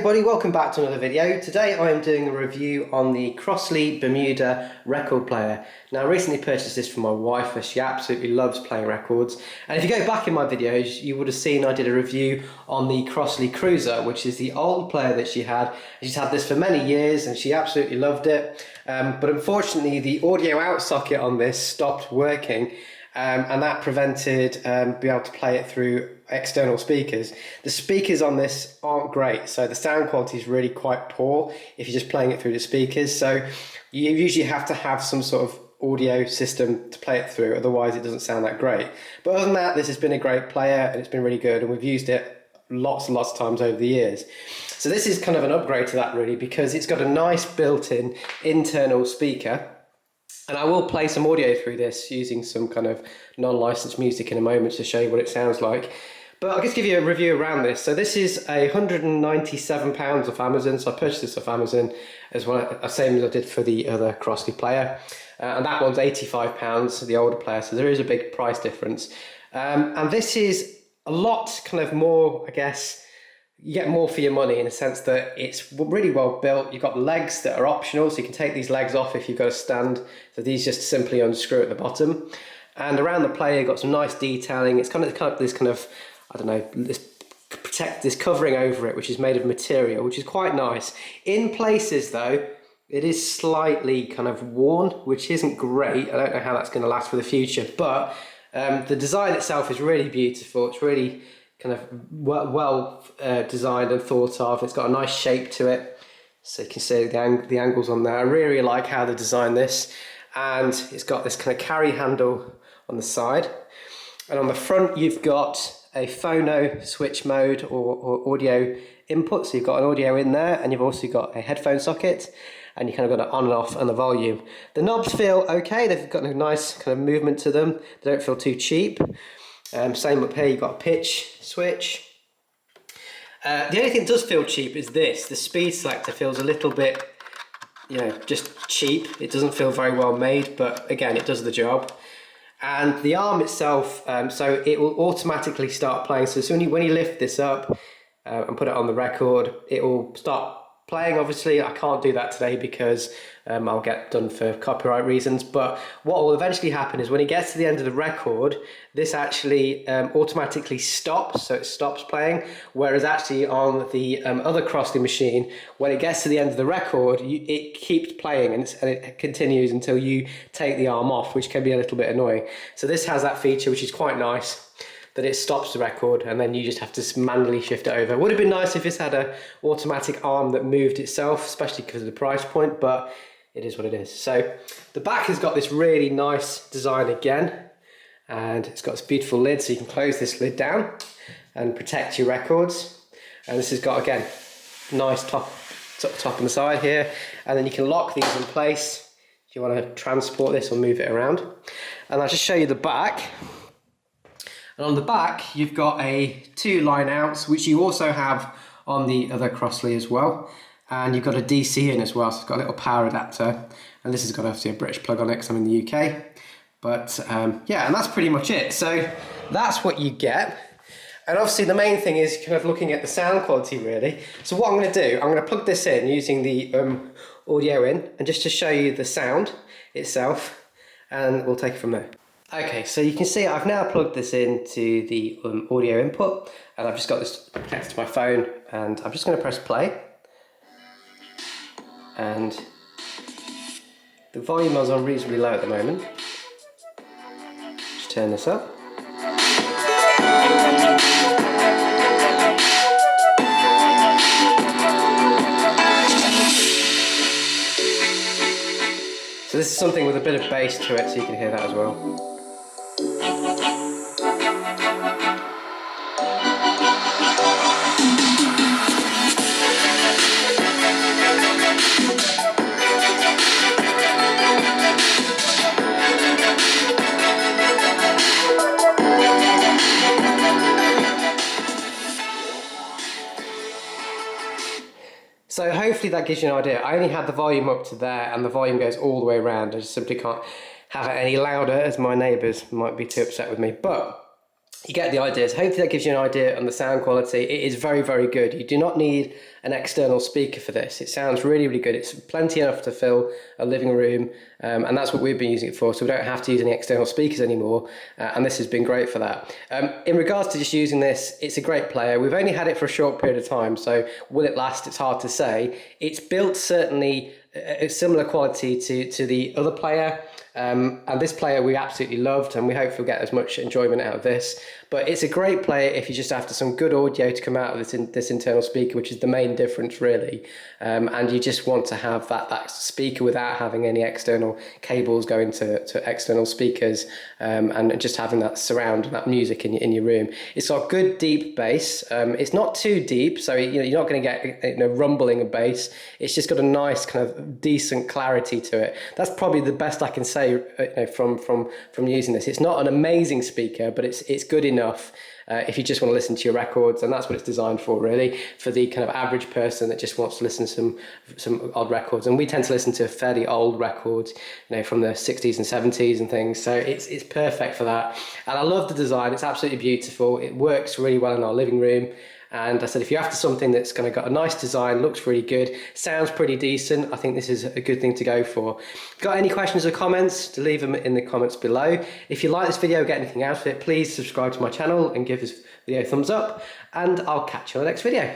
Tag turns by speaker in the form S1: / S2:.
S1: everybody, welcome back to another video. Today I am doing a review on the Crosley Bermuda record player. Now I recently purchased this for my wife as she absolutely loves playing records. And if you go back in my videos, you would have seen I did a review on the Crosley Cruiser, which is the old player that she had. She's had this for many years and she absolutely loved it. But unfortunately the audio out socket on this stopped working. And that prevented being able to play it through external speakers. The speakers on this aren't great, so the sound quality is really quite poor if you're just playing it through the speakers. So you usually have to have some sort of audio system to play it through, otherwise it doesn't sound that great. But other than that, this has been a great player and it's been really good, and we've used it lots and lots of times over the years. So this is kind of an upgrade to that really, because it's got a nice built-in internal speaker. And I will play some audio through this using some kind of non-licensed music in a moment to show you what it sounds like. But I'll just give you a review around this. So this is £197 off Amazon. So I purchased this off Amazon as well, same as I did for the other Crosley player. And that one's £85, the older player. So there is a big price difference. And this is a lot kind of more, I guess, you get more for your money in the sense that it's really well built. You've got legs that are optional, so you can take these legs off if you've got a stand. So these just simply unscrew at the bottom. And around the player, you've got some nice detailing. It's kind of this kind of, I don't know, this covering over it, which is made of material, which is quite nice. In places though, it is slightly kind of worn, which isn't great. I don't know how that's going to last for the future, but the design itself is really beautiful. It's really kind of well designed and thought of. It's got a nice shape to it, so you can see the angles on there. I really like how they designed this, and it's got this kind of carry handle on the side, and on the front you've got a phono switch mode or audio input, so you've got an audio in there, and you've also got a headphone socket, and you kind of got it on and off and the volume. The knobs feel okay, they've got a nice kind of movement to them, they don't feel too cheap. Same up here, you've got a pitch switch. The only thing that does feel cheap is this. The speed selector feels a little bit, you know, just cheap. It doesn't feel very well made, but again, it does the job. And the arm itself, so it will automatically start playing. So when you lift this up and put it on the record, it will start playing. Obviously I can't do that today because I'll get done for copyright reasons, but what will eventually happen is when it gets to the end of the record, this actually automatically stops, so it stops playing, whereas actually on the other Crosley machine, when it gets to the end of the record, it keeps playing and it continues until you take the arm off, which can be a little bit annoying. So this has that feature, which is quite nice, that it stops the record and then you just have to manually shift it over. It would have been nice if this had an automatic arm that moved itself, especially because of the price point, but it is what it is. So the back has got this really nice design again, and it's got this beautiful lid, so you can close this lid down and protect your records. And this has got, again, nice top on the side here, and then you can lock these in place if you want to transport this or move it around. And I'll just show you the back. And on the back, you've got a 2-line out, which you also have on the other Crosley as well. And you've got a DC in as well, so it's got a little power adapter. And this has got obviously a British plug on it because I'm in the UK. But yeah, and that's pretty much it. So that's what you get. And obviously the main thing is kind of looking at the sound quality really. So what I'm going to do, I'm going to plug this in using the audio in, and just to show you the sound itself, and we'll take it from there. Okay, so you can see I've now plugged this into the audio input, and I've just got this connected to my phone, and I'm just going to press play. And the volume is on reasonably low at the moment. Just turn this up. So this is something with a bit of bass to it, so you can hear that as well. So hopefully that gives you an idea. I only had the volume up to there, and the volume goes all the way around. I just simply can't have it any louder, as my neighbours might be too upset with me. But you get the idea. So hopefully that gives you an idea on the sound quality. It is very, very good. You do not need an external speaker for this. It sounds really, really good. It's plenty enough to fill a living room, and that's what we've been using it for. So we don't have to use any external speakers anymore, and this has been great for that. In regards to just using this, it's a great player. We've only had it for a short period of time, so will it last? It's hard to say. It's built certainly a similar quality to the other player. And this player we absolutely loved, and we hope we'll get as much enjoyment out of this. But it's a great player if you're just after some good audio to come out of this internal speaker, which is the main difference really. And you just want to have that speaker without having any external cables going to external speakers, and just having that surround, that music in your room. It's got good deep bass. It's not too deep, so you're not going to get rumbling of bass. It's just got a nice kind of decent clarity to it. That's probably the best I can say from using this. It's not an amazing speaker, but it's good enough if you just want to listen to your records, and that's what it's designed for really, for the kind of average person that just wants to listen to some odd records. And we tend to listen to fairly old records, from the 60s and 70s and things, so it's perfect for that. And I love the design. It's absolutely beautiful. It works really well in our living room. And I said, if you're after something that's kind of got a nice design, looks really good, sounds pretty decent, I think this is a good thing to go for. If you've got any questions or comments, to leave them in the comments below. If you like this video, get anything out of it, please subscribe to my channel and give this video a thumbs up, and I'll catch you on the next video.